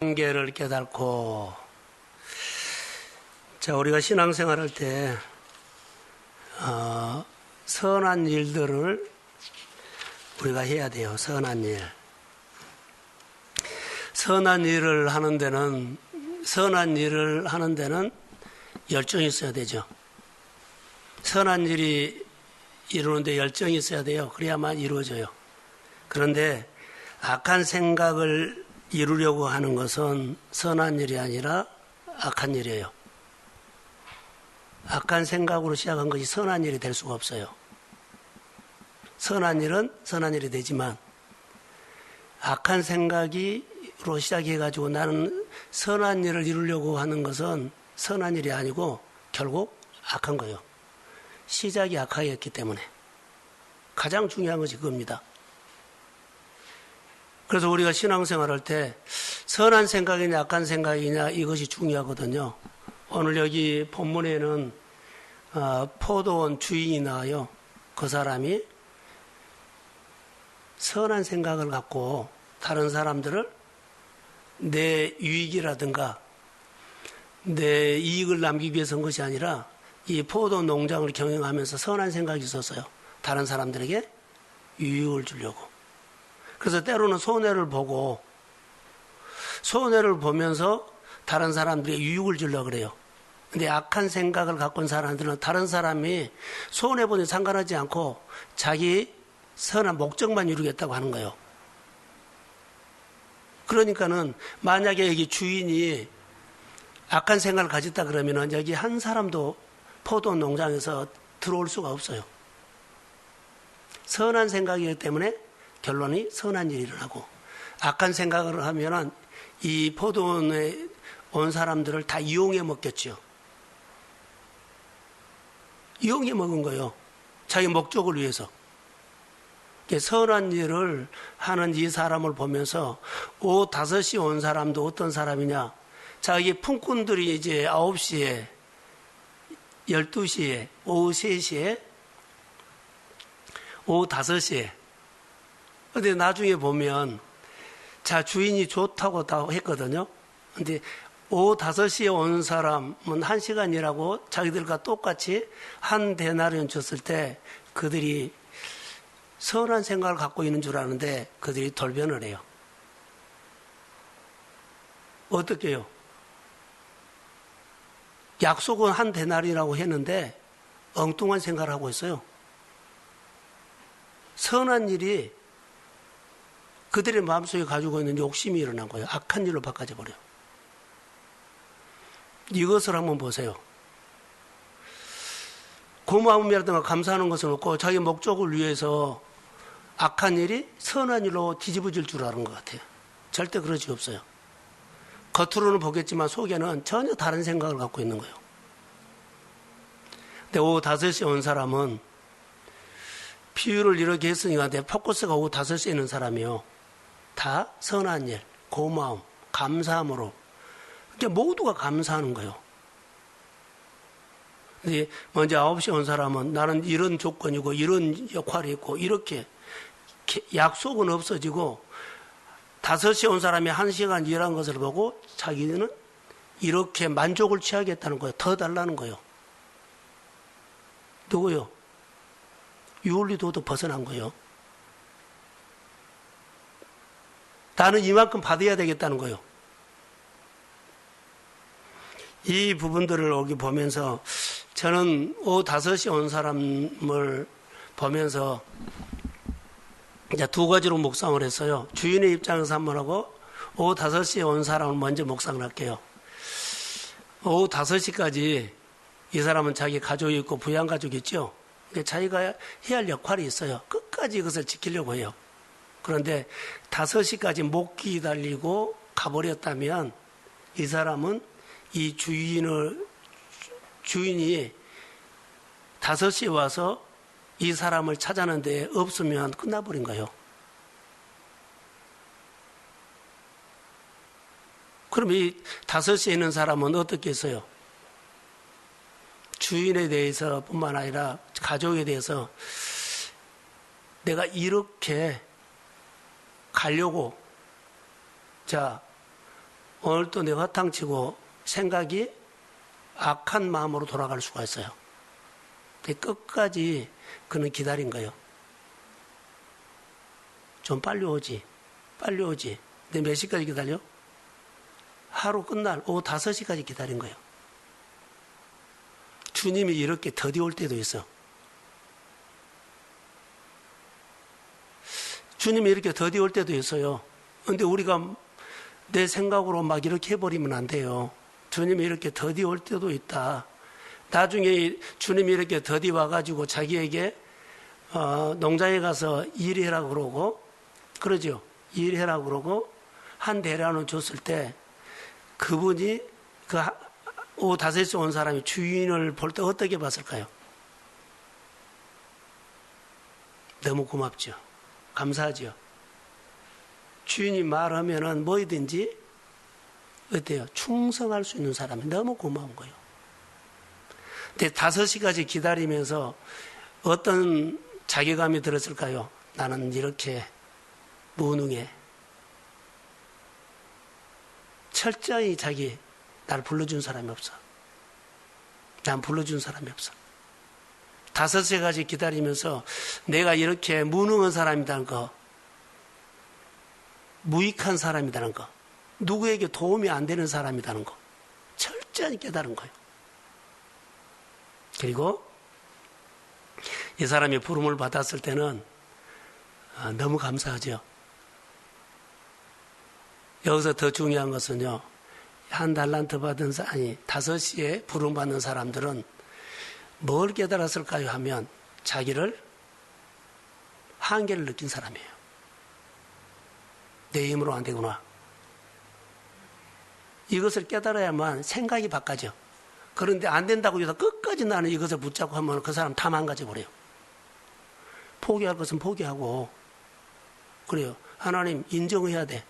한계를 깨닫고, 자, 우리가 신앙생활할 때 선한 일들을 우리가 해야 돼요. 선한 일. 선한 일을 하는 데는 열정이 있어야 되죠. 선한 일이 이루는데 열정이 있어야 돼요. 그래야만 이루어져요. 그런데 악한 생각을 이루려고 하는 것은 선한 일이 아니라 악한 일이에요. 악한 생각으로 시작한 것이 선한 일이 될 수가 없어요. 선한 일은 선한 일이 되지만 악한 생각으로 시작해가지고 나는 선한 일을 이루려고 하는 것은 선한 일이 아니고 결국 악한 거예요. 시작이 악하였기 때문에. 가장 중요한 것이 그겁니다. 그래서 우리가 신앙생활할 때 선한 생각이냐 악한 생각이냐 이것이 중요하거든요. 오늘 여기 본문에는 포도원 주인이 나와요. 그 사람이 선한 생각을 갖고 다른 사람들을 내 유익이라든가 내 이익을 남기기 위해서 한 것이 아니라 이 포도 농장을 경영하면서 선한 생각이 있었어요. 다른 사람들에게 유익을 주려고. 그래서 때로는 손해를 보면서 다른 사람들에게 유익을 주려고 그래요. 근데 악한 생각을 갖고 있는 사람들은 다른 사람이 손해보니 상관하지 않고 자기 선한 목적만 이루겠다고 하는 거예요. 그러니까는 만약에 여기 주인이 악한 생각을 가졌다 그러면은 여기 한 사람도 포도 농장에서 들어올 수가 없어요. 선한 생각이기 때문에 결론이 선한 일이 일어나고, 악한 생각을 하면은 이 포도원에 온 사람들을 다 이용해 먹겠죠. 이용해 먹은 거예요. 자기 목적을 위해서. 선한 일을 하는 이 사람을 보면서 오후 5시 온 사람도 어떤 사람이냐. 자기 품꾼들이 이제 9시에, 12시에, 오후 3시에, 오후 5시에. 근데 나중에 보면, 자, 주인이 좋다고 다 했거든요. 근데 오후 5시에 온 사람은 1시간 일하고 자기들과 똑같이 한 데나리온 줬을 때 그들이 선한 생각을 갖고 있는 줄 아는데 그들이 돌변을 해요. 어떻게 해요? 약속은 한 데나리라고 했는데 엉뚱한 생각을 하고 있어요. 선한 일이 그들의 마음속에 가지고 있는 욕심이 일어난 거예요. 악한 일로 바꿔져 버려요. 이것을 한번 보세요. 고마움이라든가 감사하는 것은 없고 자기 목적을 위해서 악한 일이 선한 일로 뒤집어질 줄 아는 것 같아요. 절대 그러지 없어요. 겉으로는 보겠지만 속에는 전혀 다른 생각을 갖고 있는 거예요. 근데 오후 5시에 온 사람은 비유를 이렇게 했으니까 내 포커스가 오후 5시에 있는 사람이요. 다 선한 일, 고마움, 감사함으로. 그러니까 모두가 감사하는 거예요. 먼저 9시에 온 사람은 나는 이런 조건이고 이런 역할이 있고 이렇게 약속은 없어지고 5시에 온 사람이 1시간 일한 것을 보고 자기는 이렇게 만족을 취하겠다는 거예요. 더 달라는 거예요. 누구요? 윤리도도 벗어난 거예요. 나는 이만큼 받아야 되겠다는 거예요. 이 부분들을 여기 보면서 저는 오후 5시에 온 사람을 보면서 이제 두 가지로 묵상을 했어요. 주인의 입장에서 한번 하고 오후 5시에 온 사람을 먼저 묵상을 할게요. 오후 5시까지 이 사람은 자기 가족이 있고 부양가족이 있죠. 자기가 해야 할 역할이 있어요. 끝까지 이것을 지키려고 해요. 그런데 5시까지 못 기다리고 가버렸다면 이 사람은 이 주인이 5시에 와서 이 사람을 찾아내는데 없으면 끝나버린 거예요. 그럼 이 5시에 있는 사람은 어떻게 했어요? 주인에 대해서 뿐만 아니라 가족에 대해서 내가 이렇게 가려고, 자, 오늘 또 내가 허탕치고 생각이 악한 마음으로 돌아갈 수가 있어요. 끝까지 그는 기다린 거예요. 좀 빨리 오지. 빨리 오지. 근데 몇 시까지 기다려? 하루 끝날 오후 5시까지 기다린 거예요. 주님이 이렇게 더디 올 때도 있어. 주님이 이렇게 더디 올 때도 있어요. 근데 우리가 내 생각으로 막 이렇게 해버리면 안 돼요. 주님이 이렇게 더디 올 때도 있다. 나중에 주님이 이렇게 더디 와가지고 자기에게 농장에 가서 일해라고 그러고, 그러죠. 일해라고 그러고 한 대량을 줬을 때 그분이 오후 5시에 온 사람이 주인을 볼 때 어떻게 봤을까요? 너무 고맙죠. 감사하죠. 주인이 말하면은 뭐든지 어때요? 충성할 수 있는 사람이 너무 고마운 거예요. 근데 5시까지 기다리면서 어떤 자괴감이 들었을까요? 나는 이렇게 무능해. 철저히 날 불러준 사람이 없어. 난 불러준 사람이 없어. 5시까지 기다리면서 내가 이렇게 무능한 사람이라는 거, 무익한 사람이라는 거, 누구에게 도움이 안 되는 사람이라는 거, 철저히 깨달은 거예요. 그리고 이 사람이 부름을 받았을 때는 너무 감사하죠. 여기서 더 중요한 것은요, 한 달란트 받은 5시에 부름 받는 사람들은 뭘 깨달았을까요? 하면 자기를 한계를 느낀 사람이에요. 내 힘으로 안 되구나. 이것을 깨달아야만 생각이 바꿔져. 그런데 안 된다고 해서 끝까지 나는 이것을 붙잡고 하면 그 사람 다 망가져 버려요. 포기할 것은 포기하고, 그래요. 하나님 인정해야 돼.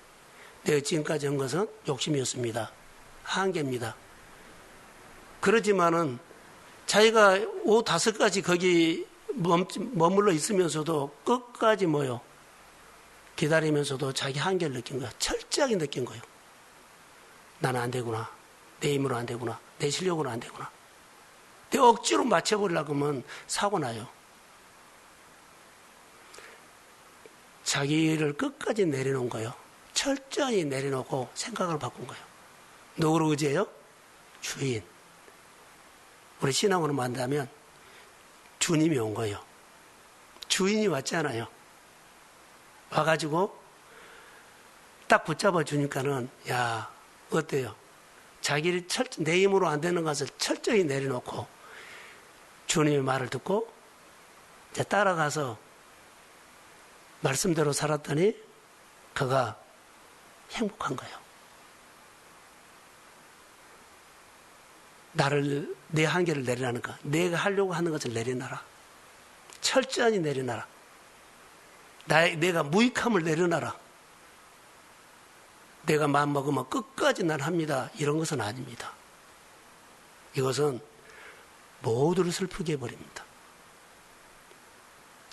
내가 지금까지 한 것은 욕심이었습니다. 한계입니다. 그러지만은 자기가 오후 5시까지 거기 머물러 있으면서도 끝까지 기다리면서도 자기 한계를 느낀 거야. 철저하게 느낀 거예요. 나는 안 되구나. 내 힘으로 안 되구나. 내 실력으로 안 되구나. 내 억지로 맞춰버리려고 하면 사고 나요. 자기를 끝까지 내려놓은 거예요. 철저히 내려놓고 생각을 바꾼 거예요. 누구를 의지해요? 주인. 우리 신앙으로 만나면 주님이 온 거예요. 주인이 왔잖아요. 와가지고 딱 붙잡아 주니까는, 야, 어때요? 자기를 내 힘으로 안 되는 것을 철저히 내려놓고 주님의 말을 듣고 이제 따라가서 말씀대로 살았더니 그가 행복한 거예요. 내 한계를 내려놔는 거. 내가 하려고 하는 것을 내려놔라. 철저히 내려놔라. 내가 무익함을 내려놔라. 내가 마음 먹으면 끝까지 난 합니다. 이런 것은 아닙니다. 이것은 모두를 슬프게 해버립니다.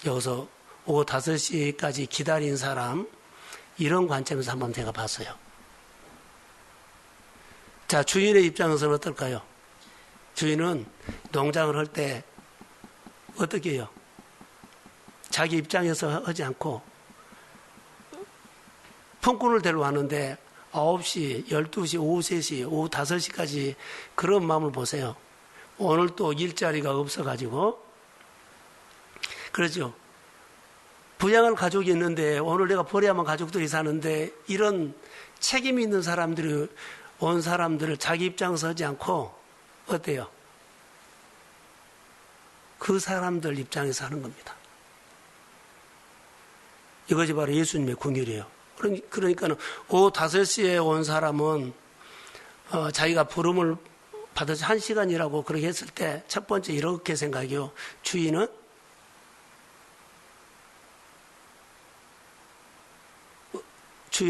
여기서 오후 5시까지 기다린 사람, 이런 관점에서 한번 제가 봤어요. 자, 주인의 입장에서는 어떨까요? 주인은 농장을 할 때 어떻게 해요? 자기 입장에서 하지 않고 품꾼을 데려왔는데 9시, 12시, 오후 3시, 오후 5시까지 그런 마음을 보세요. 오늘 또 일자리가 없어가지고, 그러죠. 부양할 가족이 있는데 오늘 내가 버려야만 가족들이 사는데, 이런 책임 있는 사람들이 온 사람들을 자기 입장에서 하지 않고 어때요? 그 사람들 입장에서 하는 겁니다. 이것이 바로 예수님의 궁율이에요. 그러니까 오후 5시에 온 사람은 자기가 부름을 받아서 1시간이라고 그렇게 했을 때 첫 번째 이렇게 생각해요. 주인은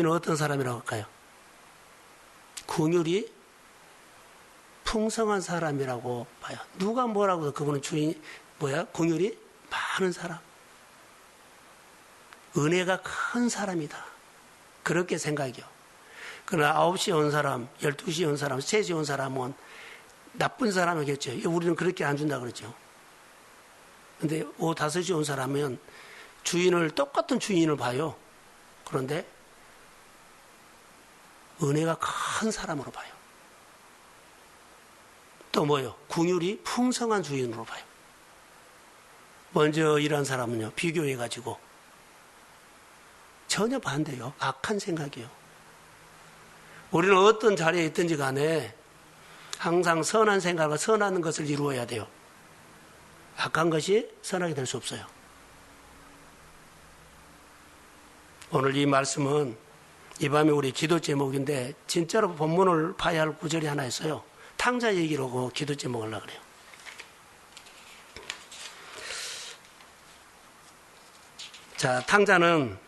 어떤 사람이라고 할까요? 궁율이 풍성한 사람이라고 봐요. 누가 뭐라고 해도 그분은 궁율이 많은 사람. 은혜가 큰 사람이다. 그렇게 생각해요. 그러나 9시에 온 사람, 12시에 온 사람, 3시에 온 사람은 나쁜 사람이겠죠. 우리는 그렇게 안 준다 그러죠. 근데 오후 5시에 온 사람은 똑같은 주인을 봐요. 그런데 은혜가 큰 사람으로 봐요. 또 뭐요? 궁율이 풍성한 주인으로 봐요. 먼저 일한 사람은요, 비교해가지고 전혀 반대요. 악한 생각이요. 우리는 어떤 자리에 있든지 간에 항상 선한 생각과 선한 것을 이루어야 돼요. 악한 것이 선하게 될 수 없어요. 오늘 이 말씀은 이 밤에 우리 기도 제목인데 진짜로 본문을 봐야 할 구절이 하나 있어요. 탕자 얘기로 기도 제목을 하려고 그래요. 자, 탕자는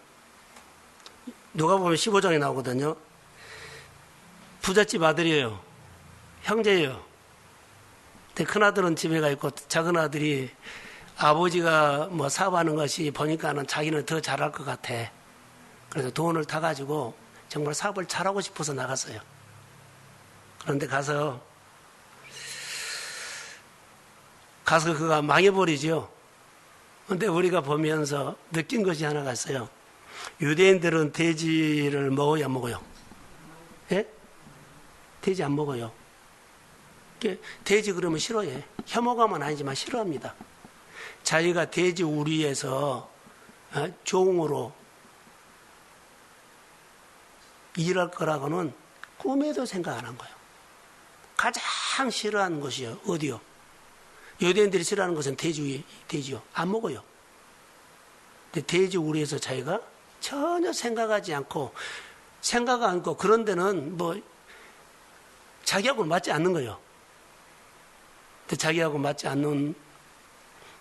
누가 보면 15장에 나오거든요. 부잣집 아들이에요. 형제예요. 근데 큰아들은 집에 가 있고 작은 아들이 아버지가 뭐 사업하는 것이 보니까는 자기는 더 잘할 것 같아. 그래서 돈을 타가지고 정말 사업을 잘하고 싶어서 나갔어요. 그런데 가서 그가 망해버리죠. 근데 우리가 보면서 느낀 것이 하나가 있어요. 유대인들은 돼지를 먹어야 안 먹어요? 예? 돼지 안 먹어요. 돼지 그러면 싫어해. 혐오감은 아니지만 싫어합니다. 자기가 돼지 우리에서 종으로 일할 거라고는 꿈에도 생각 안 한 거예요. 가장 싫어하는 것이요. 어디요? 유대인들이 싫어하는 것은 돼지요. 안 먹어요. 근데 돼지 우리에서 자기가 전혀 생각하지 않고 그런 데는 뭐 자기하고 맞지 않는 거예요. 근데 자기하고 맞지 않는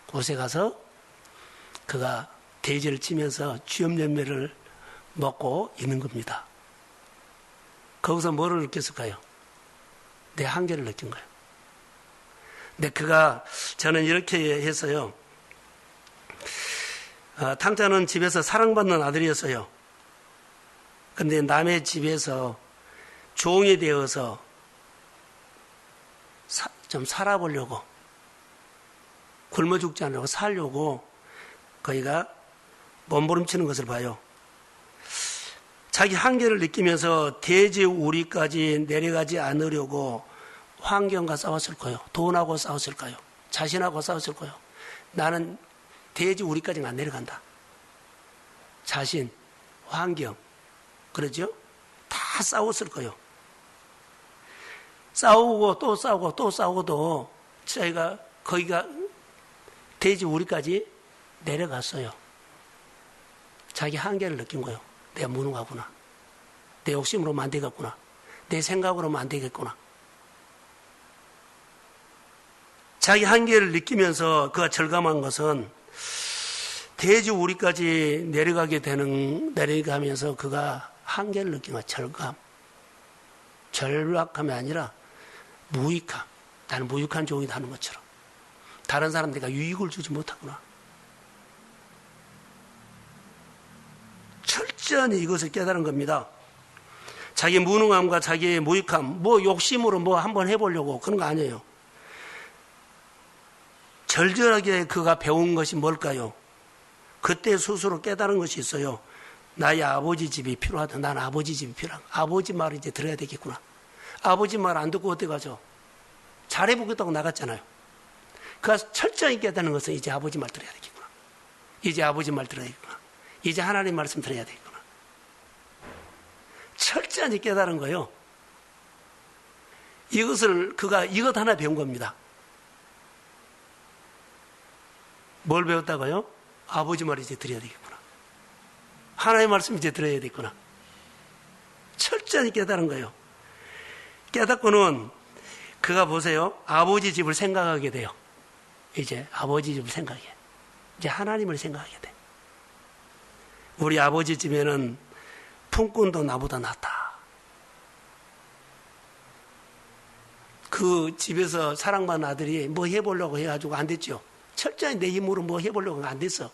곳에 가서 그가 돼지를 치면서 쥐염염매를 먹고 있는 겁니다. 거기서 뭐를 느꼈을까요? 내 한계를 느낀 거예요. 근데 저는 이렇게 했어요. 탕자는 집에서 사랑받는 아들이었어요. 근데 남의 집에서 종이 되어서 좀 살아보려고, 굶어 죽지 않으려고 살려고 거기가 몸부림치는 것을 봐요. 자기 한계를 느끼면서 돼지 우리까지 내려가지 않으려고 환경과 싸웠을 거예요. 돈하고 싸웠을 거예요. 자신하고 싸웠을 거예요. 나는 돼지 우리까지는 안 내려간다. 자신, 환경, 그러죠? 다 싸웠을 거예요. 싸우고 또 싸우고 또 싸우고도 자기가 거기가 돼지 우리까지 내려갔어요. 자기 한계를 느낀 거예요. 내가 무능하구나. 내 욕심으로만 안 되겠구나. 내 생각으로만 안 되겠구나. 자기 한계를 느끼면서 그가 절감한 것은 돼지 우리까지 내려가면서 그가 한계를 느낀 거야. 절박함이 아니라 무익함. 나는 무익한 종이다 하는 것처럼. 다른 사람들과 유익을 주지 못하구나. 철저히 이것을 깨달은 겁니다. 자기 무능함과 자기의 무익함, 욕심으로 한번 해보려고 그런 거 아니에요. 절절하게 그가 배운 것이 뭘까요? 그때 스스로 깨달은 것이 있어요. 나의 아버지 집이 필요하다. 난 아버지 집이 필요하다. 아버지 말을 이제 들어야 되겠구나. 아버지 말 안 듣고 어디 가죠? 잘해보겠다고 나갔잖아요. 그가 철저히 깨닫는 것은 이제 아버지 말 들어야 되겠구나. 이제 아버지 말 들어야 되겠구나. 이제 하나님 말씀 들어야 되겠구나. 철저히 깨달은 거예요. 그가 이것 하나 배운 겁니다. 뭘 배웠다고요? 아버지 말 이제 들어야 되겠구나. 하나님의 말씀 이제 들어야 되겠구나. 철저히 깨달은 거예요. 깨닫고는 그가 보세요. 아버지 집을 생각하게 돼요. 이제 아버지 집을 생각해. 이제 하나님을 생각하게 돼. 우리 아버지 집에는 품꾼도 나보다 낫다. 그 집에서 사랑받는 아들이 뭐 해보려고 해가지고 안 됐죠. 철저히 내 힘으로 뭐 해보려고 안 됐어.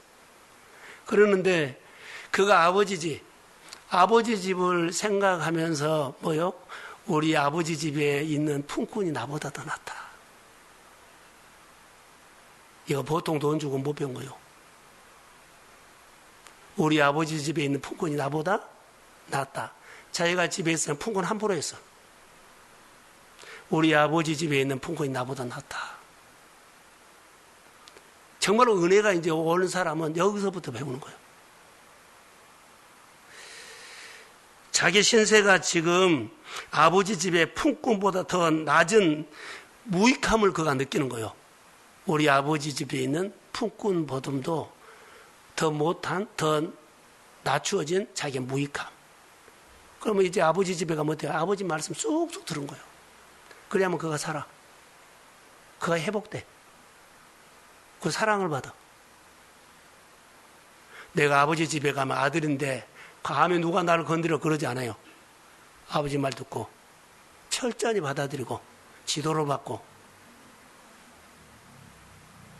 그러는데 그가 아버지 집, 아버지 집을 생각하면서 뭐요? 우리 아버지 집에 있는 품꾼이 나보다 더 낫다. 이거 보통 돈 주고 못 배운 거요. 우리 아버지 집에 있는 품꾼이 나보다 낫다. 자기가 집에 있으면 품꾼 함부로 했어. 우리 아버지 집에 있는 품꾼이 나보다 낫다. 정말로 은혜가 이제 오는 사람은 여기서부터 배우는 거예요. 자기 신세가 지금 아버지 집의 품꾼보다 더 낮은 무익함을 그가 느끼는 거예요. 우리 아버지 집에 있는 품꾼보다도 더 못한, 더 낮추어진 자기의 무익함. 그러면 이제 아버지 집에 가면 어때요? 아버지 말씀 쑥쑥 들은 거예요. 그래야만 그가 살아. 그가 회복돼. 그 사랑을 받아. 내가 아버지 집에 가면 아들인데 감히 누가 나를 건드려 그러지 않아요. 아버지 말 듣고 철저히 받아들이고 지도를 받고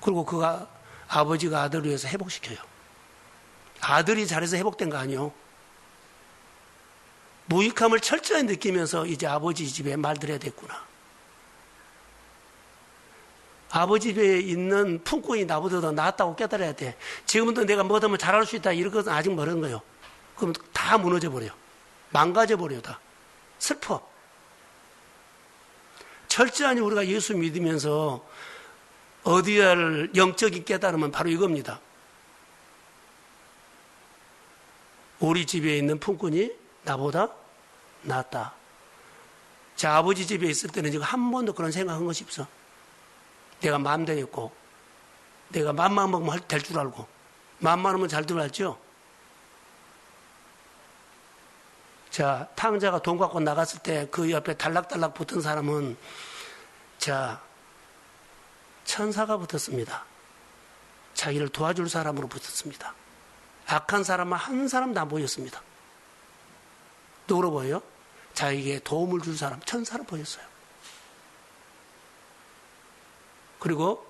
그리고 그가 아버지가 아들을 위해서 회복시켜요. 아들이 잘해서 회복된 거 아니에요. 무익함을 철저히 느끼면서 이제 아버지 집에 말 들어야 됐구나. 아버지 집에 있는 품꾼이 나보다 더 낫다고 깨달아야 돼. 지금부터 내가 뭐든 잘할 수 있다 이런 것은 아직 모르는 거예요. 그럼 다 무너져 버려요. 망가져 버려요. 다. 슬퍼. 철저히 우리가 예수 믿으면서 어디야를 영적인 깨달으면 바로 이겁니다. 우리 집에 있는 품꾼이 나보다 낫다. 제 아버지 집에 있을 때는 지금 한 번도 그런 생각한 것이 없어. 내가 마음대로 했고, 내가 맘만 먹으면 될 줄 알고, 맘만 하면 잘 들어왔죠? 자, 탕자가 돈 갖고 나갔을 때 그 옆에 달락달락 붙은 사람은, 자, 천사가 붙었습니다. 자기를 도와줄 사람으로 붙었습니다. 악한 사람은 한 사람도 안 보였습니다. 누구로 보여요? 자기에게 도움을 줄 사람, 천사로 보였어요. 그리고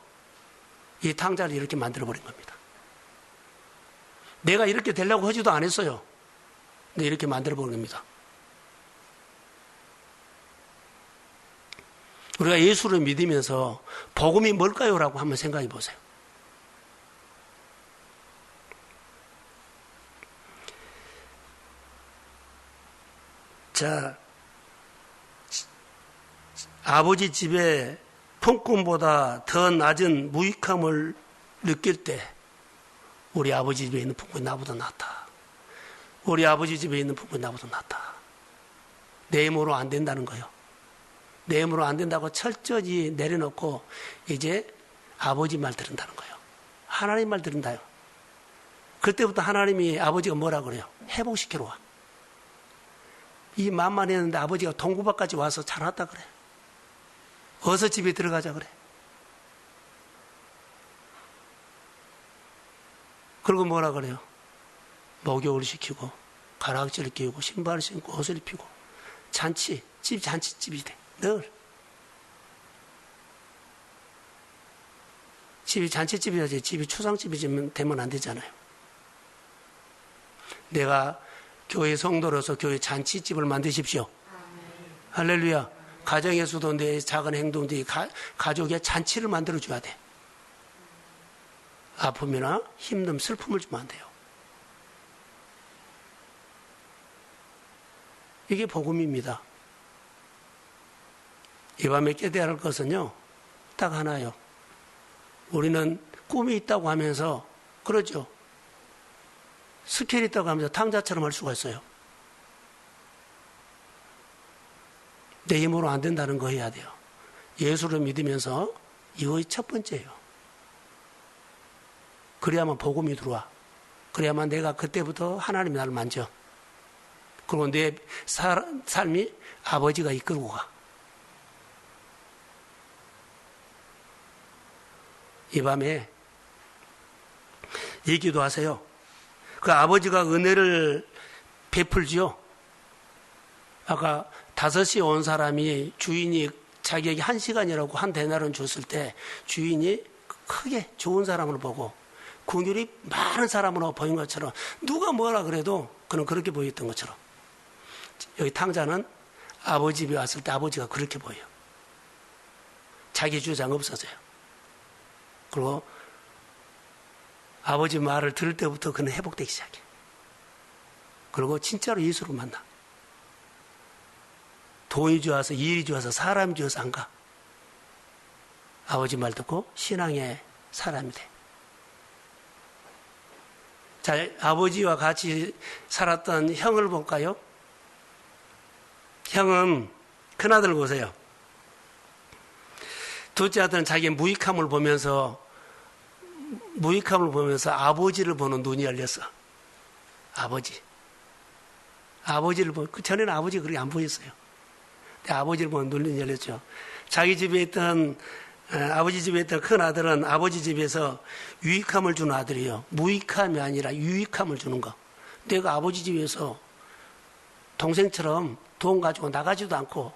이 탕자를 이렇게 만들어버린 겁니다. 내가 이렇게 되려고 하지도 않았어요. 근데 이렇게 만들어버린 겁니다. 우리가 예수를 믿으면서 복음이 뭘까요? 라고 한번 생각해 보세요. 자, 아버지 집에 품꾼보다 더 낮은 무익함을 느낄 때 우리 아버지 집에 있는 품꾼이 나보다 낫다. 우리 아버지 집에 있는 품꾼이 나보다 낫다. 내 힘으로 안 된다는 거예요. 내 힘으로 안 된다고 철저히 내려놓고 이제 아버지 말 들은다는 거예요. 하나님 말 들은다요. 그때부터 하나님이 아버지가 뭐라 그래요? 회복시키러 와. 이 만만했는데 아버지가 동구박까지 와서 잘 왔다 그래. 어서 집에 들어가자 그래. 그리고 뭐라 그래요? 목욕을 시키고 가락지를 끼우고 신발을 신고 옷을 입히고 잔치, 집 잔치집이 돼. 늘. 집이 잔치집이야지 집이 추상집이 되면 안 되잖아요. 내가 교회 성도로서 교회 잔치집을 만드십시오. 할렐루야. 가정에서도 내 작은 행동들이 가족의 잔치를 만들어줘야 돼. 아픔이나 힘듦, 슬픔을 주면 안 돼요. 이게 복음입니다. 이 밤에 깨달아야 할 것은요, 딱 하나요. 우리는 꿈이 있다고 하면서, 그러죠. 스킬이 있다고 하면서 탕자처럼 할 수가 있어요. 내 힘으로 안 된다는 거 해야 돼요. 예수를 믿으면서 이거의 첫 번째예요. 그래야만 복음이 들어와. 그래야만 내가 그때부터 하나님이 나를 만져. 그리고 내 삶이 아버지가 이끌고 가. 이 밤에 얘기도 하세요. 그 아버지가 은혜를 베풀지요. 아까 5시에 온 사람이 주인이 자기에게 1시간이라고 한 데나리온 줬을 때 주인이 크게 좋은 사람을 보고 긍휼이 많은 사람으로 보인 것처럼 누가 뭐라 그래도 그는 그렇게 보였던 것처럼 여기 탕자는 아버지 집에 왔을 때 아버지가 그렇게 보여요. 자기 주장 없어져요. 그리고 아버지 말을 들을 때부터 그는 회복되기 시작해. 그리고 진짜로 예수를 만나. 돈이 좋아서 일이 좋아서 사람이 좋아서 안 가. 아버지 말 듣고 신앙의 사람이 돼. 자, 아버지와 같이 살았던 형을 볼까요? 형은 큰아들 보세요. 둘째 아들은 자기의 무익함을 보면서 아버지를 보는 눈이 열렸어. 아버지를 보고, 전에는 아버지가 그렇게 안 보였어요. 근데 아버지를 보는 눈이 열렸죠. 자기 집에 있던, 아버지 집에 있던 큰 아들은 아버지 집에서 유익함을 주는 아들이에요. 무익함이 아니라 유익함을 주는 거. 내가 아버지 집에서 동생처럼 돈 가지고 나가지도 않고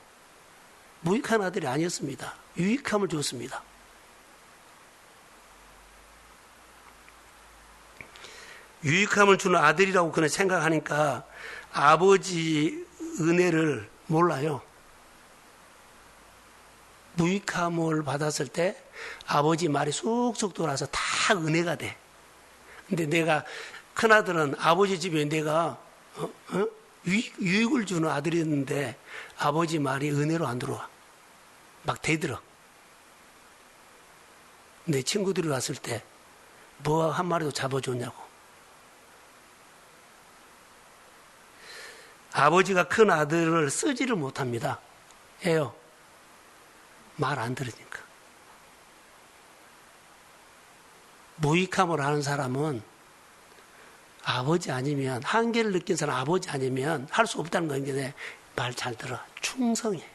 무익한 아들이 아니었습니다. 유익함을 줬습니다. 유익함을 주는 아들이라고 그는 생각하니까 아버지 은혜를 몰라요. 무익함을 받았을 때 아버지 말이 쑥쑥 돌아서 다 은혜가 돼. 근데 내가 큰아들은 아버지 집에 내가 유익을 주는 아들이었는데 아버지 말이 은혜로 안 들어와. 막 대들어. 내 친구들이 왔을 때 뭐 한 마리도 잡아줬냐고. 아버지가 큰 아들을 쓰지를 못합니다. 해요. 말 안 들으니까. 무익함을 하는 사람은 아버지 아니면, 한계를 느낀 사람 아버지 아니면 할 수 없다는 건데, 말 잘 들어. 충성해.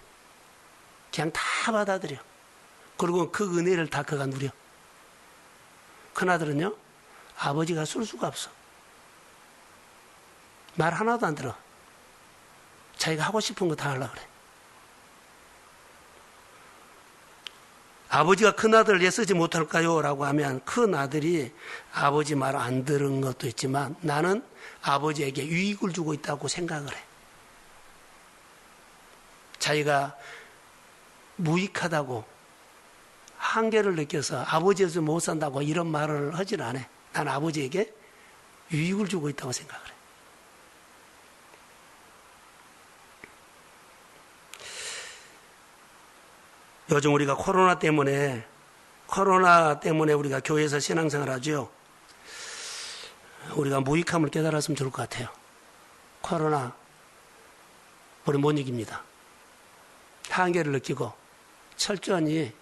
그냥 다 받아들여. 그리고 그 은혜를 다 그가 누려. 큰아들은요, 아버지가 쓸 수가 없어. 말 하나도 안 들어. 자기가 하고 싶은 거 다 하려고 그래. 아버지가 큰아들을 왜 쓰지 못할까요? 라고 하면 큰아들이 아버지 말 안 들은 것도 있지만 나는 아버지에게 유익을 주고 있다고 생각을 해. 자기가 무익하다고 한계를 느껴서 아버지에서 못 산다고 이런 말을 하진 않아. 난 아버지에게 유익을 주고 있다고 생각을 해. 요즘 우리가 코로나 때문에 우리가 교회에서 신앙생활 하죠. 우리가 무익함을 깨달았으면 좋을 것 같아요. 코로나 우리 못 이깁니다. 한계를 느끼고 철저히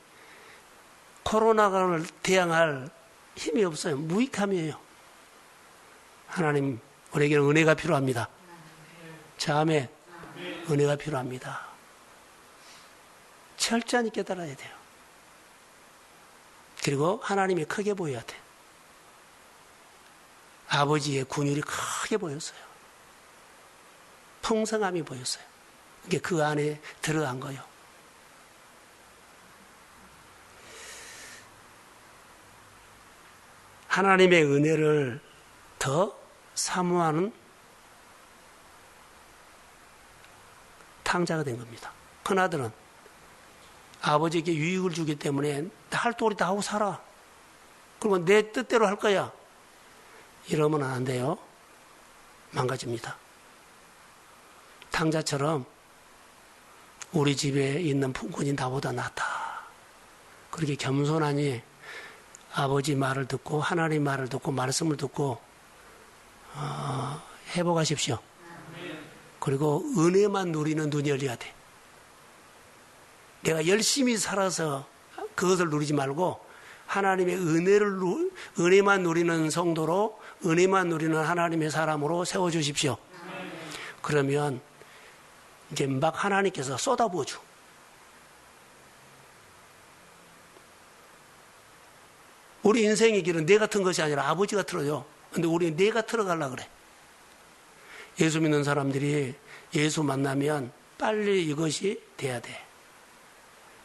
코로나를 대항할 힘이 없어요. 무익함이에요. 하나님 우리에게는 은혜가 필요합니다. 자매 은혜가 필요합니다. 철저히 깨달아야 돼요. 그리고 하나님이 크게 보여야 돼. 아버지의 군율이 크게 보였어요. 풍성함이 보였어요. 이게 그 안에 들어간 거예요. 하나님의 은혜를 더 사모하는 탕자가 된 겁니다. 큰아들은 아버지에게 유익을 주기 때문에 할 도리 다 하고 살아. 그리고 내 뜻대로 할 거야. 이러면 안 돼요. 망가집니다. 탕자처럼 우리 집에 있는 품꾼이 나보다 낫다. 그렇게 겸손하니 아버지 말을 듣고 하나님 말을 듣고 말씀을 듣고 회복하십시오. 그리고 은혜만 누리는 눈이 열려야 돼. 내가 열심히 살아서 그것을 누리지 말고 하나님의 은혜만 누리는 성도로 은혜만 누리는 하나님의 사람으로 세워주십시오. 그러면 이제 막 하나님께서 쏟아부어줘. 우리 인생의 길은 내 같은 것이 아니라 아버지가 틀어줘. 근데 우리는 내가 틀어가려고 그래. 예수 믿는 사람들이 예수 만나면 빨리 이것이 돼야 돼.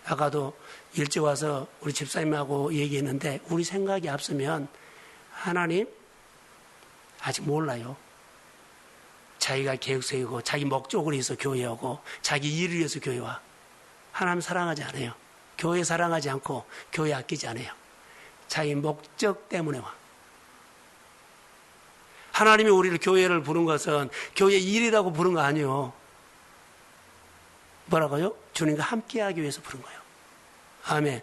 아까도 일찍 와서 우리 집사님하고 얘기했는데 우리 생각이 앞서면 하나님 아직 몰라요. 자기가 계획 세우고 자기 목적을 위해서 교회 오고 자기 일을 위해서 교회 와. 하나님 사랑하지 않아요. 교회 사랑하지 않고 교회 아끼지 않아요. 자기 목적 때문에 와. 하나님이 우리를 교회를 부른 것은 교회 일이라고 부른 거 아니에요. 뭐라고요? 주님과 함께하기 위해서 부른 거예요. 아멘.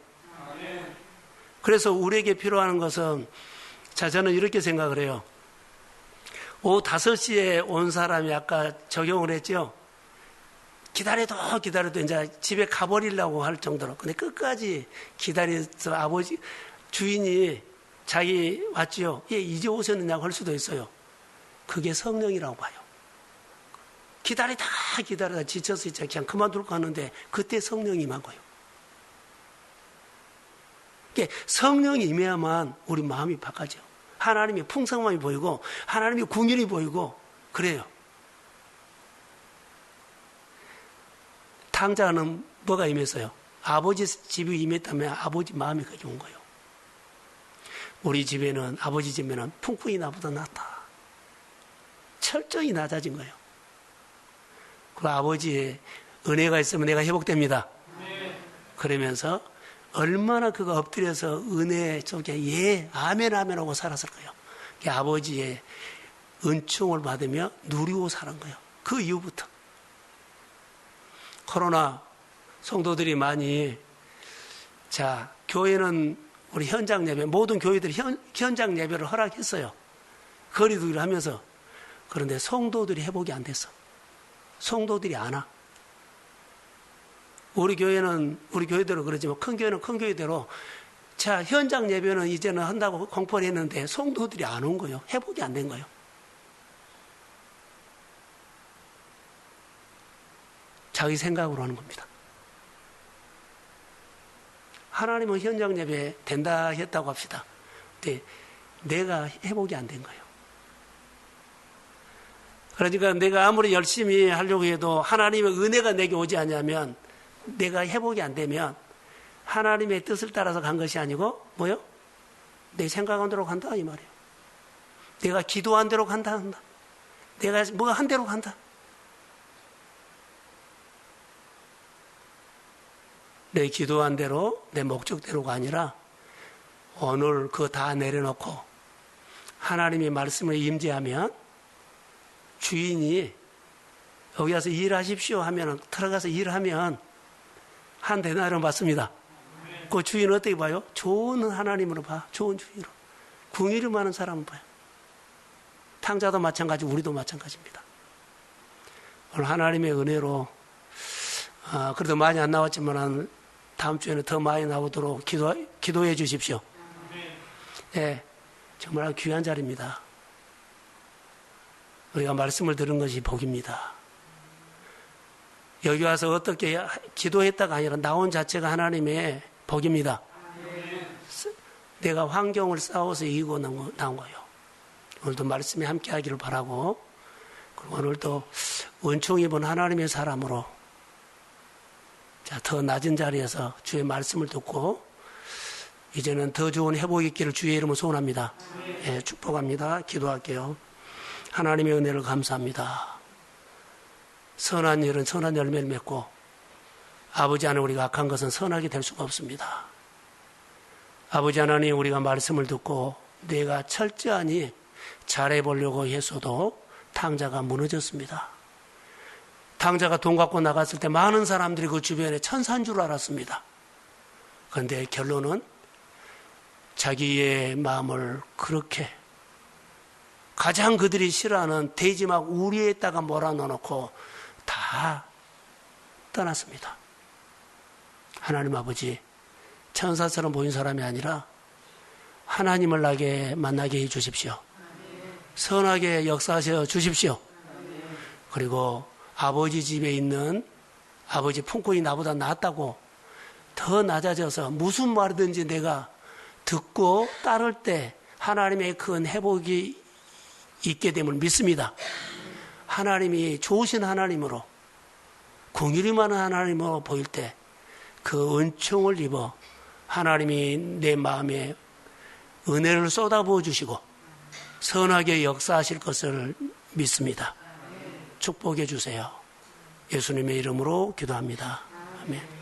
그래서 우리에게 필요한 것은, 자, 저는 이렇게 생각을 해요. 오후 5시에 온 사람이 아까 적용을 했죠. 기다려도 이제 집에 가버리려고 할 정도로. 근데 끝까지 기다려서 아버지, 주인이 자기 왔지요. 예, 이제 오셨느냐고 할 수도 있어요. 그게 성령이라고 봐요. 기다리다 지쳐서 이제 그냥 그만두고 하는데 그때 성령이 임한 거예요. 성령이 임해야만 우리 마음이 바꿔져. 하나님의 풍성함이 보이고 하나님의 궁율이 보이고 그래요. 탕자는 뭐가 임했어요? 아버지 집이 임했다면 아버지 마음이 거기 온 거예요. 우리 집에는, 아버지 집에는 풍풍이 나보다 낫다. 철저히 낮아진 거예요. 그 아버지의 은혜가 있으면 내가 회복됩니다. 그러면서 얼마나 그가 엎드려서 은혜 속에 예, 아멘, 아멘 하고 살았을 거예요. 아버지의 은총을 받으며 누리고 사는 거예요. 그 이후부터. 코로나 성도들이 많이, 자, 교회는 우리 현장 예배, 모든 교회들이 현장 예배를 허락했어요. 거리두기를 하면서. 그런데 성도들이 회복이 안 됐어. 성도들이 안 와. 우리 교회대로 그러지만 큰 교회는 큰 교회대로 자, 현장 예배는 이제는 한다고 공포를 했는데 성도들이 안 온 거예요. 회복이 안 된 거예요. 자기 생각으로 하는 겁니다. 하나님은 현장 예배 된다 했다고 합시다. 근데 내가 회복이 안 된 거예요. 그러니까 내가 아무리 열심히 하려고 해도 하나님의 은혜가 내게 오지 않냐면 내가 회복이 안 되면 하나님의 뜻을 따라서 간 것이 아니고 뭐요? 내 생각한 대로 간다 이 말이에요. 내가 기도한 대로 간다. 내가 뭐가 한 대로 간다. 내 기도한 대로 내 목적대로가 아니라 오늘 그거 다 내려놓고 하나님의 말씀을 임재하면 주인이 여기 와서 일하십시오 하면 들어가서 일하면 한 데나리온 받습니다. 그 주인은 어떻게 봐요? 좋은 하나님으로 봐. 좋은 주인으로. 궁일이 많은 사람은 봐요. 탕자도 마찬가지, 우리도 마찬가지입니다. 오늘 하나님의 은혜로 그래도 많이 안 나왔지만 다음 주에는 더 많이 나오도록 기도해 주십시오. 네, 정말 귀한 자리입니다. 우리가 말씀을 들은 것이 복입니다. 여기 와서 어떻게 기도했다가 아니라 나온 자체가 하나님의 복입니다. 내가 환경을 싸워서 이기고 나온 거예요. 오늘도 말씀에 함께 하기를 바라고, 그리고 오늘도 은총 입은 하나님의 사람으로 자, 더 낮은 자리에서 주의 말씀을 듣고 이제는 더 좋은 회복이 있기를 주의 이름으로 소원합니다. 예, 축복합니다. 기도할게요. 하나님의 은혜를 감사합니다. 선한 일은 선한 열매를 맺고 아버지 안에 우리가 악한 것은 선하게 될 수가 없습니다. 아버지 하나님, 우리가 말씀을 듣고 내가 철저하니 잘해보려고 했어도 탕자가 무너졌습니다. 탕자가 돈 갖고 나갔을 때 많은 사람들이 그 주변에 천사인 줄 알았습니다. 그런데 결론은 자기의 마음을 그렇게 가장 그들이 싫어하는 대지막 우리에다가 몰아넣어놓고 다 떠났습니다. 하나님 아버지, 천사처럼 보인 사람이 아니라 하나님을 나게 만나게 해 주십시오. 선하게 역사하셔 주십시오. 그리고 아버지 집에 있는 아버지 품꾼이 나보다 낫다고 더 낮아져서 무슨 말이든지 내가 듣고 따를 때 하나님의 큰 회복이 있게 됨을 믿습니다. 하나님이 좋으신 하나님으로, 긍휼이 많은 하나님으로 보일 때 그 은총을 입어 하나님이 내 마음에 은혜를 쏟아부어 주시고 선하게 역사하실 것을 믿습니다. 축복해 주세요. 예수님의 이름으로 기도합니다. 아멘.